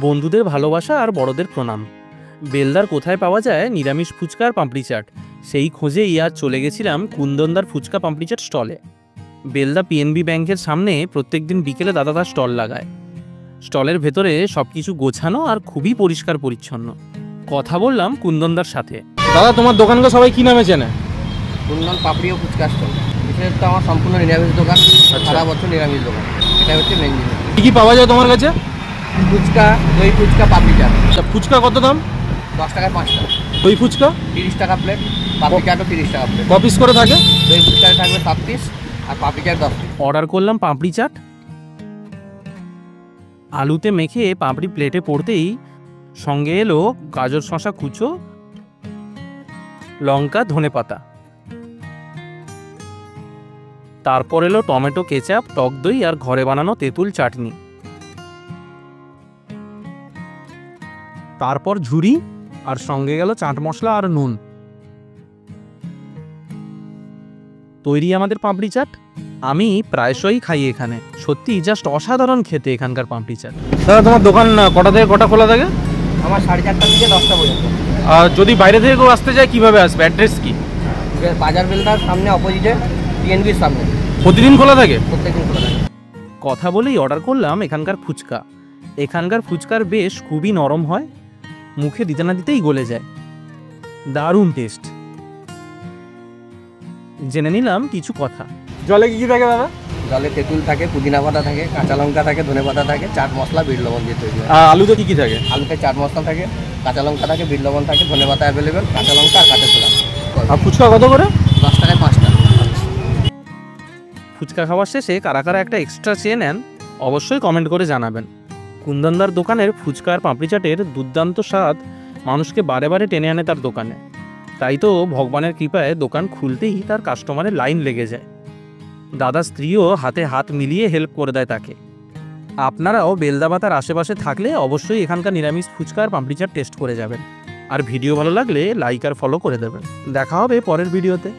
বন্ধুদের ভালোবাসা আর বড়দের প্রণাম। বেলদার কোথায় পাওয়া যায় নিরামিষ ফুচকা আর পাঁপড়ি চাট, সেই খোঁজেই আজ চলে গেছিলাম কুন্দনদার ফুচকা পাঁপড়ি চাট স্টলে। বেলদা পিএনবি ব্যাংকের সামনে প্রত্যেকদিন বিকেলে দাদা তার স্টল লাগায়। স্টলের ভেতরে সব কিছু গোছানো আর খুবই পরিষ্কার পরিচ্ছন্ন। কথা বললাম কুন্দনদার সাথে। দাদা, তোমার দোকানকে সবাই কি নামে চেনে? কুন্দন পাপড়ি ও ফুচকা স্টল। বিশেষত আমার সম্পূর্ণ নিরামিষ দোকান, সারা বছর নিরামিষ দোকান, এটা হচ্ছে মেন জিনিস। কী কী পাওয়া যায় তোমার কাছে? ফুচকা, দই ফুচকা, পাপড়ি চাট। ফুচকা কত দাম? 10 টাকায় 5টা। দই ফুচকা 30 টাকা প্লেট, পাপড়ি চাটও 30 টাকা প্লেট। ক পিস করে থাকে? দই ফুচকায় থাকবে 7 পিস আর পাপড়ি চাট 10 পিস। অর্ডার করলাম পাঁপড়ি চাট। আলুতে মেখে পাঁপড়ি প্লেটে পড়তেই সঙ্গে এলো গাজর শসা কুচো, লঙ্কা, ধনেপাতা। তারপর এলো টমেটো কেচাপ, টক দই আর ঘরে বানানো তেঁতুল চাটনি। তারপর ঝুরি আর সঙ্গে গেল চাট মশলা আর নুন। তৈরি আমাদের পাঁপড়ি চাট। আমি প্রায়শই খাই এখানে, সত্যি জাস্ট অসাধারণ খেতে এখানকার পাঁপড়ি চাট। দাদা, তোমার দোকান কটা থেকে কটা খোলা থাকে? আমার 4:30 থেকে 10টা পর্যন্ত। আর যদি বাইরে থেকে কেউ আসতে চায় কিভাবে আসবে? অ্যাড্রেস কি? বাজার বেলদার সামনে, অপোজিটে পিএনবির সামনে। প্রতিদিন খোলা থাকে? প্রত্যেকদিন খোলা থাকে। কথা বলেই অর্ডার করলাম এখানকার ফুচকা। এখানকার ফুচকার বেশ খুবই নরম হয়, মুখে দিতে না দিতেই গলে যায়। দারুণ টেস্ট। জেনে নিলাম কিছু কথা। জলে কি কি থাকে দাদা? জলে তেঁতুল থাকে, পুদিনা পাতা থাকে, কাঁচা লঙ্কা থাকে, ধনে পাতা থাকে, চাট মশলা, বিট লবণ দিয়ে তৈরি হয়। আলুতে কি কি থাকে? আলুতে চাট মশলা থাকে, কাঁচা লঙ্কা থাকে, বিট লবণ থাকে, ধনে পাতা অ্যাভেলেবেল, কাঁচা লঙ্কা আর কাঁচা ছোলা। আর ফুচকা কত করে? 10 টাকায় 5টা। ফুচকা খাওয়ার শেষে কারা কারা একটা এক্সট্রা চেয়ে নেন অবশ্যই কমেন্ট করে জানাবেন। কুন্দনদার দোকানের ফুচকা আর পাঁপড়ি চাটের দুর্দান্ত স্বাদ মানুষকে বারে বারে টেনে আনে তার দোকানে। তাই তো ভগবানের কৃপায় দোকান খুলতেই তার কাস্টমারের লাইন লেগে যায়। দাদা স্ত্রীও হাতে হাত মিলিয়ে হেল্প করে দেয় তাকে। আপনারাও বেলদাবাতার আশেপাশে থাকলে অবশ্যই এখানকার নিরামিষ ফুচকা আর পাঁপড়ি চাট টেস্ট করে যাবেন। আর ভিডিও ভালো লাগলে লাইক আর ফলো করে দেবেন। দেখা হবে পরের ভিডিওতে।